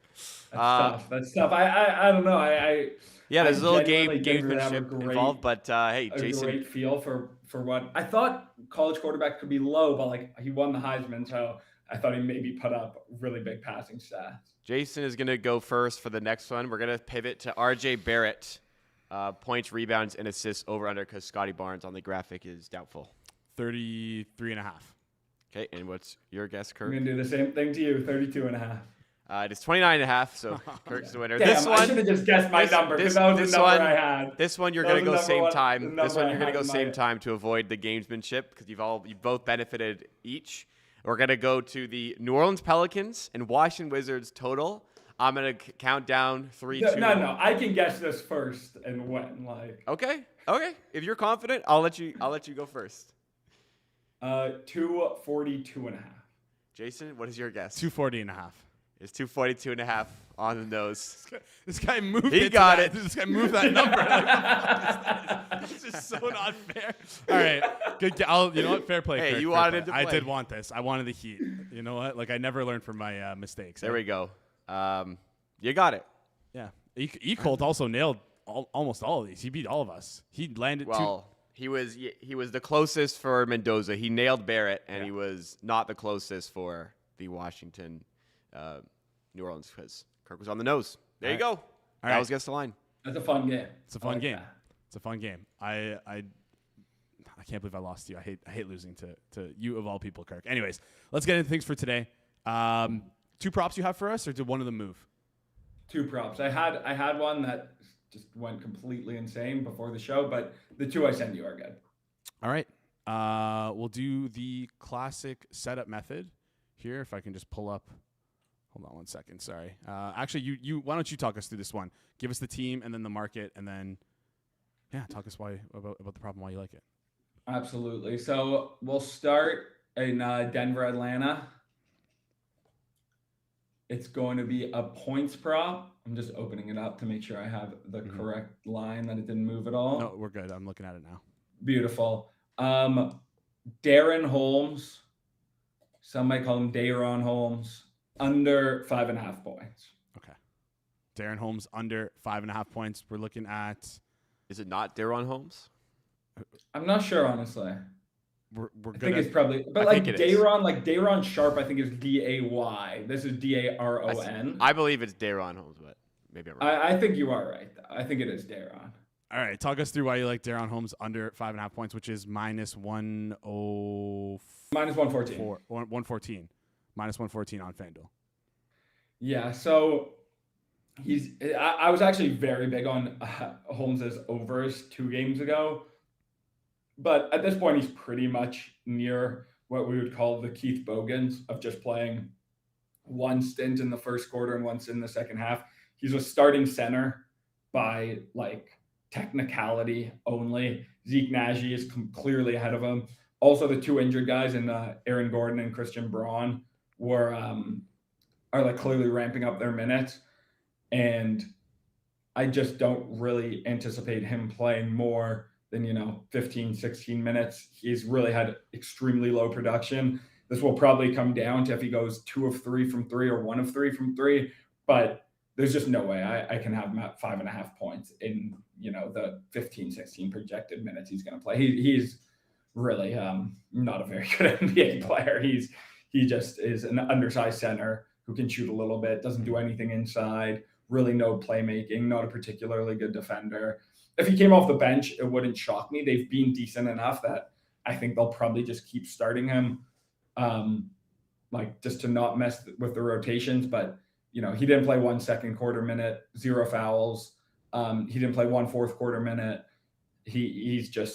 That's tough. I don't know. Yeah, there's a little gamesmanship gamesmanship involved, but hey, a Jason. Great feel for what I thought college quarterback could be low, but like he won the Heisman, so I thought he maybe put up really big passing stats. Jason is going to go first for the next one. We're going to pivot to RJ Barrett. Points, rebounds, and assists over under because Scotty Barnes on the graphic is doubtful. 33.5. Okay, and what's your guess, I'm Kirk? going to do the same thing to you, 32.5. It is 29.5, so Kirk's the winner. Damn, this one, I should have just guessed my number because that was the this number one- I had. This one you're That going to was go the same number time. the This one number you're I going to had go in same my- time to avoid the gamesmanship because you both benefited each. We're going to go to the New Orleans Pelicans and Washington Wizards total. I'm going to count down 3, 2. No. I can guess this first and when. Like, Okay. If you're confident, I'll let you go first. 242.5. Jason, what is your guess? 240.5. It's 242.5 on the nose. This guy moved. He got it. This guy moved that number. This is so not fair. All right, good. You know what? Fair play. Hey, Kirk, you fair wanted play. to I play. did want this. I wanted the heat. You know what? Like I never learned from my mistakes. There we go. You got it. Yeah. Colt also nailed almost all of these. He beat all of us. He landed Well, he was the closest for Mendoza. He nailed Barrett, and Yeah. he was not the closest for the Washington, New Orleans, because Kirk was on the nose. There you go. That right. was against the line. That's a fun game. It's a fun like game. that. It's a fun game. I can't believe I lost to you. I hate losing to you of all people, Kirk. Anyways, let's get into things for today. 2 props you have for us, or did one of them move? 2 props. I had one that just went completely insane before the show, but the 2 I sent you are good. All right. We'll do the classic setup method here. If I can just pull up. Hold on one second. Sorry. Actually, you why don't you talk us through this one? Give us the team and then the market, and then talk us about the problem, why you like it. Absolutely. So we'll start in Denver, Atlanta. It's going to be a points prop. I'm just opening it up to make sure I have the correct line, that it didn't move at all. No, we're good. I'm looking at it now. Beautiful. Darren Holmes. Some might call him Dayron Holmes. Under 5.5 points. Okay. Darren Holmes under 5.5 points. We're looking at. Is it not Daron Holmes? I'm not sure, honestly. We're I good. think it's probably, but I like think it is. Dayron Sharp, I think is Day. This is Daron. I believe it's Daron Holmes, but maybe I'm wrong. I think you are right. I think it is Dayron. All right. Talk us through why you like Darren Holmes under 5.5 points, which is minus 104. Minus 114. 114. Minus 114 on FanDuel. Yeah, so I was actually very big on Holmes's overs 2 games ago. But at this point, he's pretty much near what we would call the Keith Bogans of just playing one stint in the first quarter and one stint in the second half. He's a starting center by like technicality only. Zeke Nagy is clearly ahead of him. Also, the 2 injured guys in Aaron Gordon and Christian Braun are like clearly ramping up their minutes. And I just don't really anticipate him playing more than 15, 16 minutes. He's really had extremely low production. This will probably come down to if he goes 2 of 3 from 3 or 1 of 3 from 3, but there's just no way I can have him at 5.5 points in the 15, 16 projected minutes he's going to play. He's really not a very good NBA player. He just is an undersized center who can shoot a little bit, doesn't do anything inside, really no playmaking, not a particularly good defender. If he came off the bench, it wouldn't shock me. They've been decent enough that I think they'll probably just keep starting him, just to not mess with the rotations. But, he didn't play 1 second quarter minute, 0 fouls. He didn't play 1 fourth quarter minute. He's going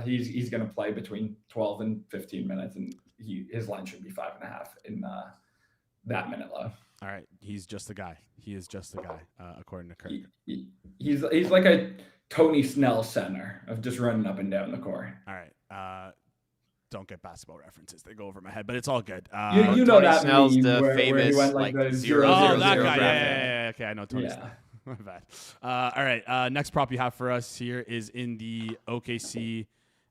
to play between 12 and 15 minutes, and his line should be 5.5 in that minute low. All right. He's just the guy. He is just the guy, according to Kirk. He's like a Tony Snell center of just running up and down the court. All right. Don't get basketball references. They go over my head, but it's all good. You know Tony that Snell's meme the where he famous, went like, the 0, 0, Oh, 0, that 0 guy. graphic. Yeah. Okay, I know Tony Snell. My bad. All right. Next prop you have for us here is in the OKC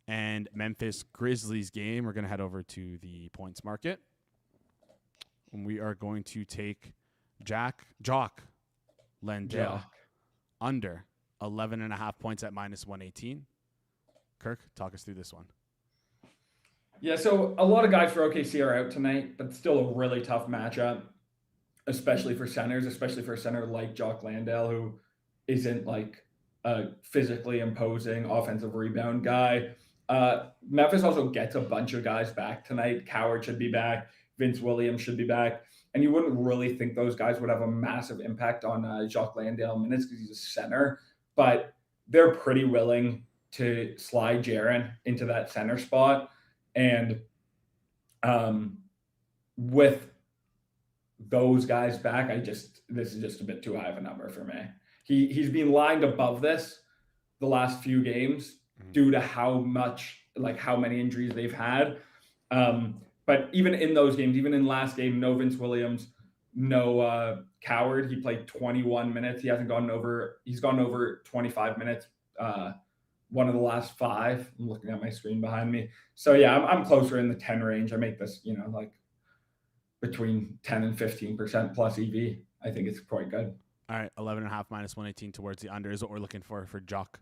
and Memphis Grizzlies game. We're going to head over to the points market. And we are going to take Jock Landale under 11.5 points at minus 118. Kirk, talk us through this one. Yeah, so a lot of guys for OKC are out tonight, but still a really tough matchup, especially for centers, especially for a center like Jock Landale, who isn't like a physically imposing offensive rebound guy. Memphis also gets a bunch of guys back tonight. Coward should be back. Vince Williams should be back. And you wouldn't really think those guys would have a massive impact on Jacques Landale minutes because he's a center. But they're pretty willing to slide Jaren into that center spot. And with those guys back, this is just a bit too high of a number for me. He's been lined above this the last few games due to how many injuries they've had. But even in those games, even in last game, no Vince Williams, no Coward. He played 21 minutes. He's gone over 25 minutes. One of the last 5. I'm looking at my screen behind me. So yeah, I'm closer in the 10 range. I make this, like between 10 and 15% plus EV. I think it's quite good. All right, 11.5 minus 118 towards the under is what we're looking for Jock.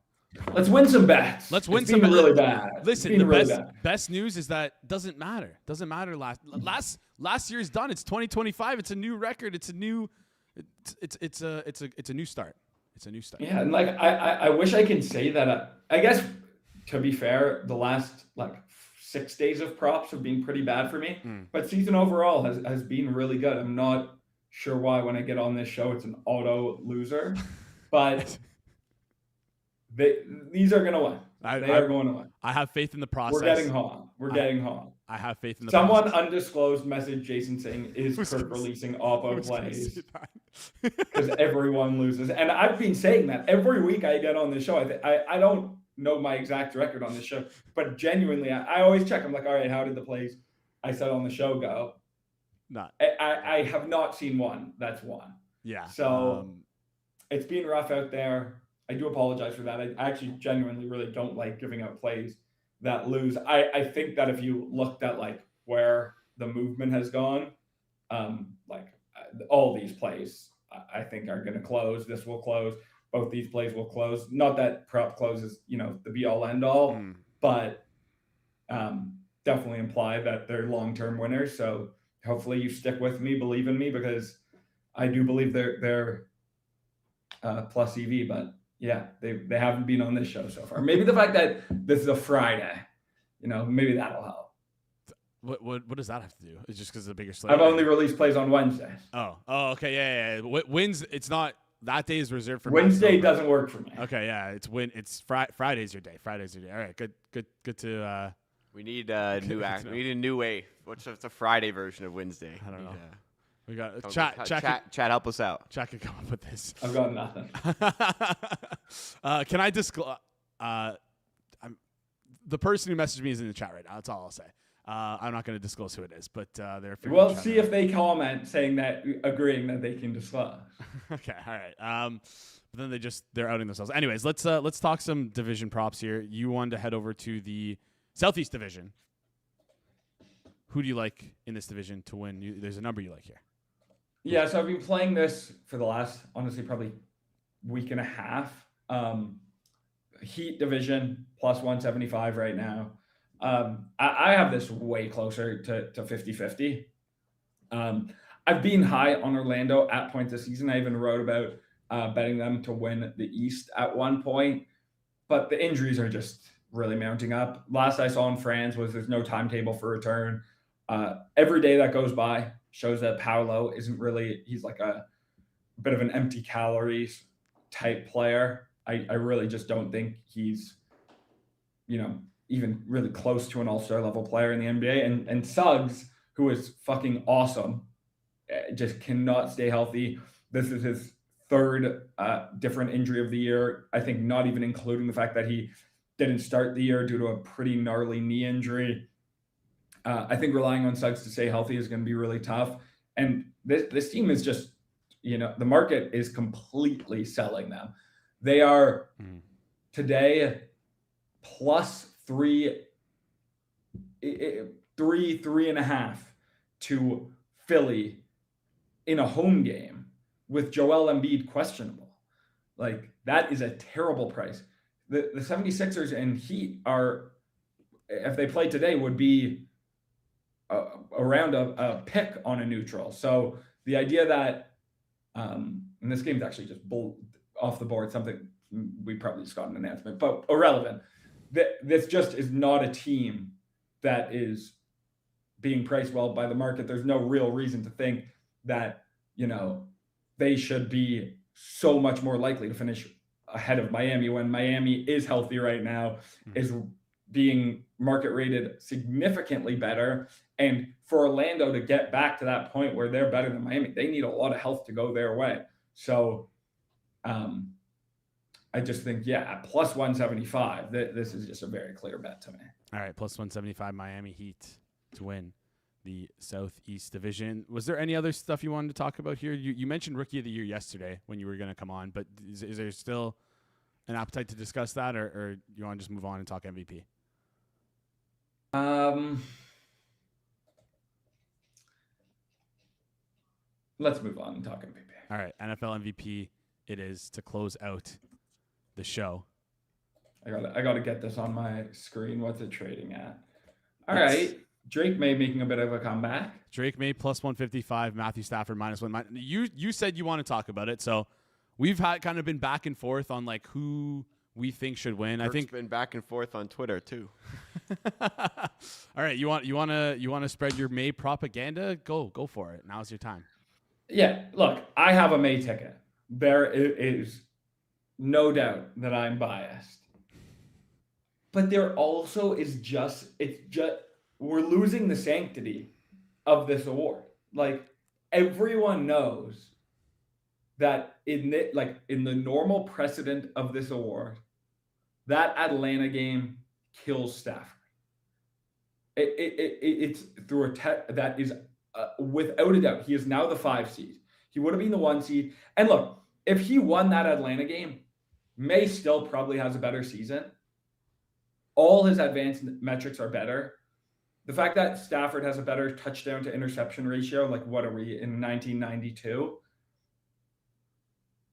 Let's win some bets. Let's win it's some been really bad. Listen, the best news is that doesn't matter. Doesn't matter. Last year's done. It's 2025. It's a new record. It's a new start. It's a new start. Yeah, and I wish I could say that. I guess to be fair, the last 6 days of props have been pretty bad for me. But season overall has been really good. I'm not sure why when I get on this show it's an auto loser, but these are gonna win. They are going to win. I have faith in the process. We're getting hot. I have faith in the Someone process. undisclosed message Jason saying, is Kirk releasing Oppo plays? Because everyone loses. And I've been saying that every week I get on the show. I don't know my exact record on the show, but genuinely, I always check. I'm like, all right, how did the plays I said on the show go? Not. I have not seen one that's won. Yeah. So it's been rough out there. I do apologize for that. I actually genuinely really don't like giving out plays that lose. I think that if you looked at where the movement has gone, all these plays I think are going to close. This will close. Both these plays will close. Not that prop closes, the be all end all, but definitely imply that they're long-term winners. So hopefully you stick with me, believe in me, because I do believe they're plus EV, but yeah, they haven't been on this show so far. Maybe the fact that this is a Friday, maybe that'll help. What does that have to do? It's just because of the bigger slate. I've only released plays on Wednesday. Oh, okay, yeah. Wins. It's not that day is reserved for Wednesday. Doesn't work for me. Okay, yeah, it's Friday's your day. All right, good to. We need a new act. We need a new way. What's a Friday version of Wednesday? I don't know. We got chat. Help us out. Chat can come up with this. I've got nothing. Can I disclose? The person who messaged me is in the chat right now. That's all I'll say. I'm not going to disclose who it is, but they're. Well, see if they comment saying that, agreeing that they can disclose. Okay, all right. But then they're outing themselves. Anyways, let's talk some division props here. You wanted to head over to the Southeast Division. Who do you like in this division to win? There's a number you like here. Yeah, so I've been playing this for the last, honestly, probably week and a half. Heat division plus 175 right now. I have this way closer to 50-50. I've been high on Orlando at points this season. I even wrote about betting them to win the East at one point, but the injuries are just really mounting up. Last I saw in France was there's no timetable for return. Every day that goes by shows that Paolo isn't really, he's like a bit of an empty calories type player. I really just don't think he's, even really close to an all-star level player in the NBA. And Suggs, who is fucking awesome, just cannot stay healthy. This is his third different injury of the year. I think not even including the fact that he didn't start the year due to a pretty gnarly knee injury. I think relying on Suggs to stay healthy is going to be really tough. And this team is just, the market is completely selling them. They are today plus 3.5 to Philly in a home game with Joel Embiid questionable. That is a terrible price. The 76ers and Heat are, if they play today, would be around a pick on a neutral. So the idea that, and this game's actually just off the board, something we probably just got an announcement, but irrelevant. this just is not a team that is being priced well by the market. There's no real reason to think that, they should be so much more likely to finish ahead of Miami when Miami is healthy right now, is being market rated significantly better. And for Orlando to get back to that point where they're better than Miami, they need a lot of health to go their way. So I just think, at plus 175, this is just a very clear bet to me. All right, plus 175 Miami Heat to win the Southeast Division. Was there any other stuff you wanted to talk about here? You mentioned Rookie of the Year yesterday when you were going to come on, but is there still an appetite to discuss that, or you want to just move on and talk MVP? Let's move on and talk MVP. All right, NFL MVP it is to close out the show. I gotta get this on my screen. What's it trading at? All right. Drake May making a bit of a comeback. Drake May plus 155, Matthew Stafford minus 1. You said you want to talk about it, so we've kind of been back and forth on like who we think should win. Kirk's I think been back and forth on Twitter too. All right, you want to spread your May propaganda? Go for it. Now's your time. Yeah, look, I have a May ticket. There is no doubt that I'm biased. But there also is we're losing the sanctity of this award. Like, everyone knows that in the normal precedent of this award, that Atlanta game kills Stafford. It's through that is without a doubt, he is now the 5 seed. He would have been the 1 seed. And look, if he won that Atlanta game, May still probably has a better season. All his advanced metrics are better. The fact that Stafford has a better touchdown to interception ratio, like what are we in 1992?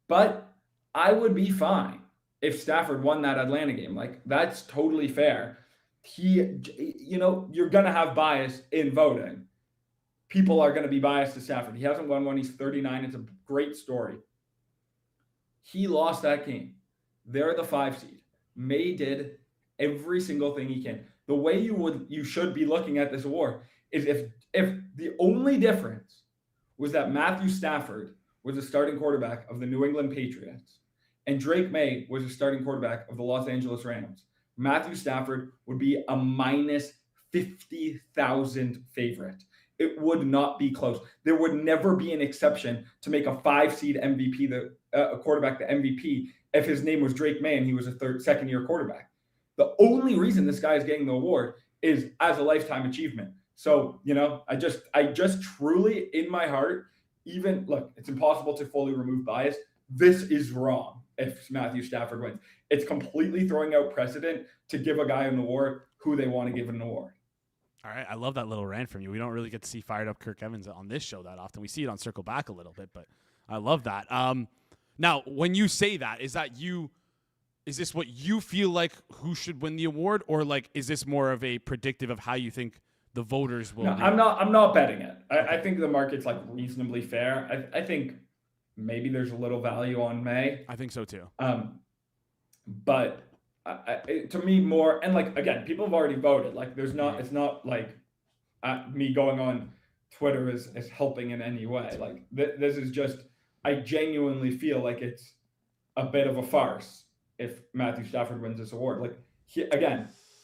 But I would be fine if Stafford won that Atlanta game. Like, that's totally fair. You're going to have bias in voting. People are going to be biased to Stafford. He hasn't won one. He's 39. It's a great story. He lost that game. They're the 5 seed. May did every single thing he can. The way you should be looking at this award is if the only difference was that Matthew Stafford was the starting quarterback of the New England Patriots and Drake May was the starting quarterback of the Los Angeles Rams, Matthew Stafford would be a minus 50,000 favorite. It would not be close. There would never be an exception to make a 5 seed MVP, a quarterback the MVP, if his name was Drake May and he was a second-year quarterback. The only reason this guy is getting the award is as a lifetime achievement. So, I just truly in my heart, look, it's impossible to fully remove bias. This is wrong if Matthew Stafford wins. It's completely throwing out precedent to give a guy an award who they want to give an award. All right, I love that little rant from you. We don't really get to see fired up Kirk Evans on this show that often. We see it on Circle Back a little bit, but I love that. Now, when you say that, is this what you feel like who should win the award, or like is this more of a predictive of how you think the voters will? No, I'm not betting it. I think the market's like reasonably fair. I think maybe there's a little value on May. I think so too. But to me more, and like again, people have already voted. Like it's not like me going on Twitter is helping in any way. Like this is just, I genuinely feel like it's a bit of a farce if Matthew Stafford wins this award. Like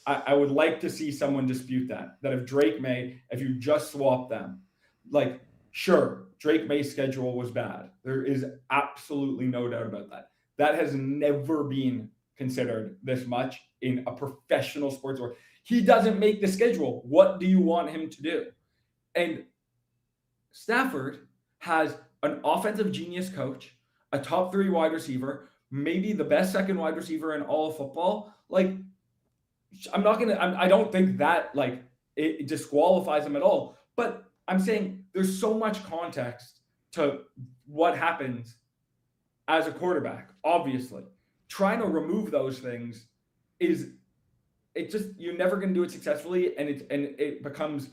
I would like to see someone dispute that if Drake May, if you just swap them, like sure, Drake May's schedule was bad. There is absolutely no doubt about that. That has never been considered this much in a professional sports world. He doesn't make the schedule. What do you want him to do? And Stafford has an offensive genius coach, a top 3 wide receiver, maybe the best second wide receiver in all of football. Like, I don't think that like it disqualifies him at all. But I'm saying there's so much context to what happens as a quarterback. Obviously, trying to remove those things you're never going to do it successfully, and it becomes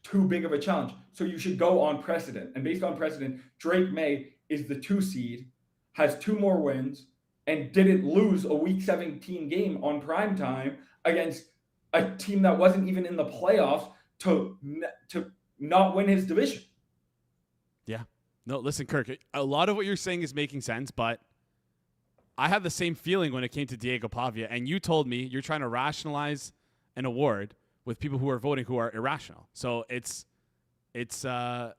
too big of a challenge. So you should go on precedent, and based on precedent, Drake May is the 2 seed, has 2 more wins, and didn't lose a Week 17 game on primetime against a team that wasn't even in the playoffs to not win his division. Yeah. No, listen, Kirk, a lot of what you're saying is making sense, but I had the same feeling when it came to Diego Pavia, and you told me you're trying to rationalize an award with people who are voting who are irrational. So it's well,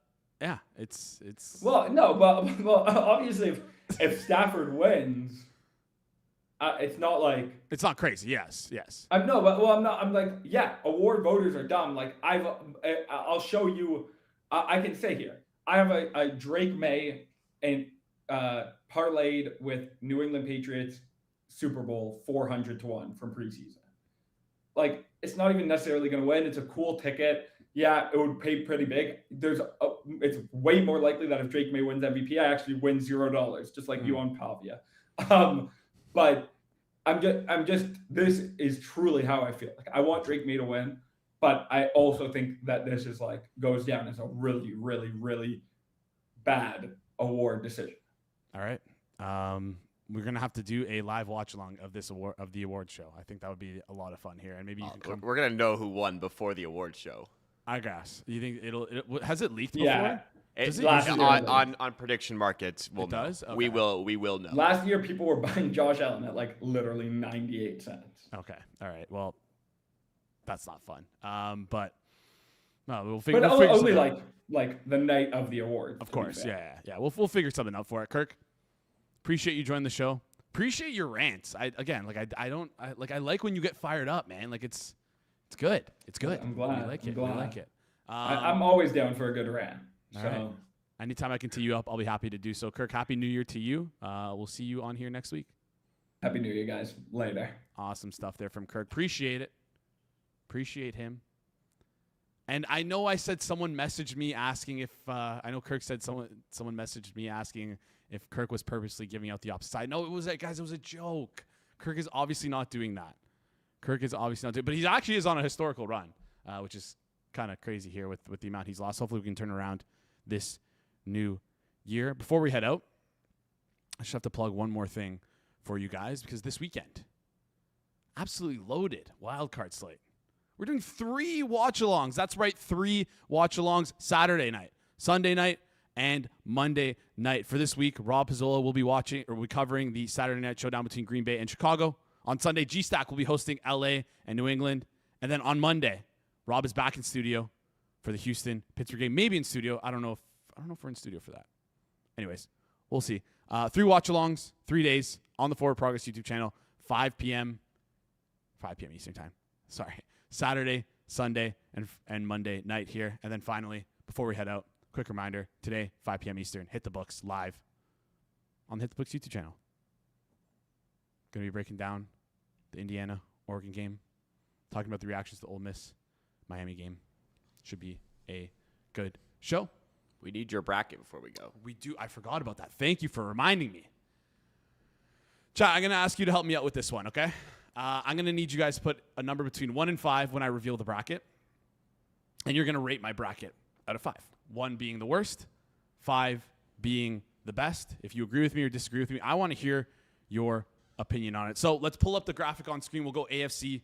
no, but obviously if Stafford wins, it's not like it's not crazy. Yes. I'm not. I'm like, yeah, award voters are dumb. Like I'll show you. I can say here, I have a Drake May and parlayed with New England Patriots Super Bowl 400-1 from preseason. Like, it's not even necessarily going to win. It's a cool ticket. Yeah, it would pay pretty big. It's way more likely that if Drake May wins MVP, I actually win $0, just like you on Pavia. But I'm just. This is truly how I feel. Like, I want Drake May to win, but I also think that this is like goes down as a really, really, really bad award decision. All right. We're gonna have to do a live watch along of this award of the award show. I think that would be a lot of fun here, and maybe you can come. We're gonna know who won before the award show. I guess. You think has it leaked before? Yeah. On prediction markets, we'll know. Does? Okay. We will know. Last year, people were buying Josh Allen at like literally 98 cents. Okay. All right. Well, that's not fun. But no, we'll figure. But We'll figure only something out. like the night of the award. Of course. Yeah. We'll figure something out for it, Kirk. Appreciate you joining the show. Appreciate your rants. I like when you get fired up, man. Like it's good. It's good. I'm glad. We like it. Glad. We like it. I'm always down for a good rant. All right. Anytime I can tee you up, I'll be happy to do so. Kirk, Happy New Year to you. We'll see you on here next week. Happy New Year, guys. Later. Awesome stuff there from Kirk. Appreciate it. Appreciate him. And I know I said someone messaged me asking if I know Kirk said someone messaged me asking if Kirk was purposely giving out the opposite side. No, it was it was a joke. Kirk is obviously not doing that. But he actually is on a historical run, which is kind of crazy here with the amount he's lost. Hopefully we can turn around this new year. Before we head out, I just have to plug one more thing for you guys because this weekend, absolutely loaded wildcard slate. We're doing 3 watch-alongs. That's right, 3 watch-alongs Saturday night, Sunday night, and Monday night. For this week, Rob Pizzola will be covering the Saturday night showdown between Green Bay and Chicago. On Sunday, G-Stack will be hosting LA and New England. And then on Monday, Rob is back in studio for the Houston-Pittsburgh game. Maybe in studio. I don't know if we're in studio for that. Anyways, we'll see. 3 watch-alongs, 3 days on the Forward Progress YouTube channel, 5 p.m. Eastern time. Sorry. Saturday, Sunday, and Monday night here. And then finally, before we head out, quick reminder, today, 5 p.m. Eastern, Hit the Books live on the Hit the Books YouTube channel. Going to be breaking down the Indiana-Oregon game, talking about the reactions to the Ole Miss-Miami game. Should be a good show. We need your bracket before we go. We do. I forgot about that. Thank you for reminding me. Chat, I'm going to ask you to help me out with this one, okay? I'm going to need you guys to put a number between 1 and 5 when I reveal the bracket. And you're going to rate my bracket out of 5. 1 being the worst, 5 being the best. If you agree with me or disagree with me, I want to hear your opinion on it. So let's pull up the graphic on screen. We'll go AFC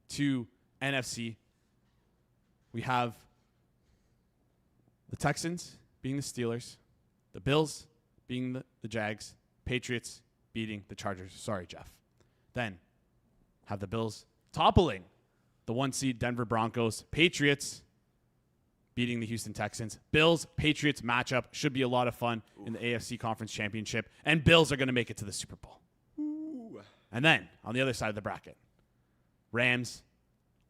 to NFC. We have the Texans being the Steelers, the Bills being the Jags, Patriots beating the Chargers. Sorry, Jeff. Then have the Bills toppling the 1 seed Denver Broncos, Patriots beating the Houston Texans. Bills-Patriots matchup should be a lot of fun in the AFC Conference Championship, and Bills are going to make it to the Super Bowl. Ooh. And then, on the other side of the bracket, Rams,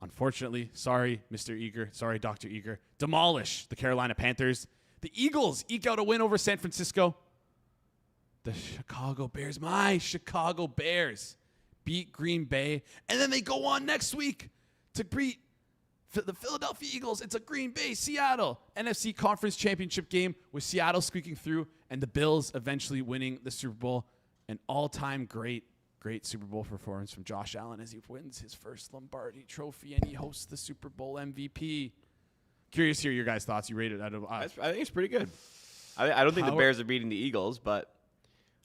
unfortunately, sorry, Mr. Eager, sorry, Dr. Eager, demolish the Carolina Panthers. The Eagles eke out a win over San Francisco. The Chicago Bears, my Chicago Bears, beat Green Bay, and then they go on next week to beat the Philadelphia Eagles. It's a Green Bay, Seattle NFC Conference Championship game with Seattle squeaking through and the Bills eventually winning the Super Bowl. An all-time great Super Bowl performance from Josh Allen as he wins his first Lombardi Trophy and he hosts the Super Bowl MVP. Curious to hear your guys' thoughts. You rated it out of I think it's pretty good. I don't think the Bears are beating the Eagles, but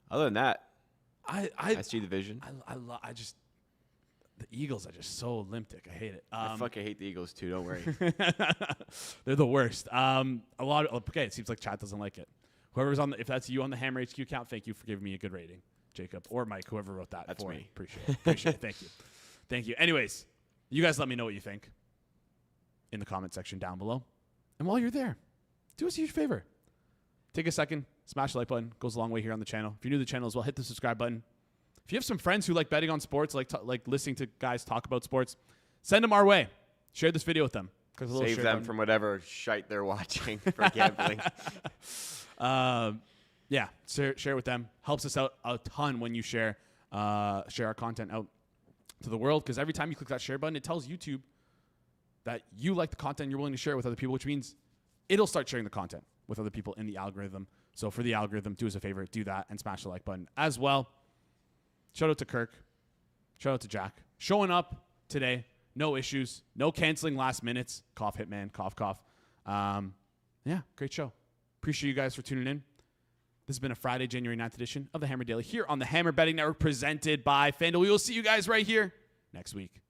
other than that, I see the vision. I just the Eagles are just so limptic. I hate it. I fucking hate the Eagles too. Don't worry. They're the worst. It seems like chat doesn't like it. Whoever's if that's you on the Hammer HQ account, thank you for giving me a good rating, Jacob or Mike, whoever wrote that. That's me. Appreciate it. Thank you. Anyways, you guys let me know what you think in the comment section down below. And while you're there, do us a huge favor. Take a second, smash the like button. Goes a long way here on the channel. If you're new to the channel as well, hit the subscribe button. If you have some friends who like betting on sports, like listening to guys talk about sports, send them our way. Share this video with them. Save them from whatever shite they're watching for gambling. Yeah, share with them. Helps us out a ton when you share our content out to the world, because every time you click that share button, it tells YouTube that you like the content, you're willing to share it with other people, which means it'll start sharing the content with other people in the algorithm. So for the algorithm, do us a favor, do that and smash the like button as well. Shout out to Kirk. Shout out to Jack. Showing up today. No issues. No canceling last minutes. Cough, Hitman. Cough, cough. Yeah, great show. Appreciate you guys for tuning in. This has been a Friday, January 9th edition of the Hammer Daily here on the Hammer Betting Network, presented by FanDuel. We will see you guys right here next week.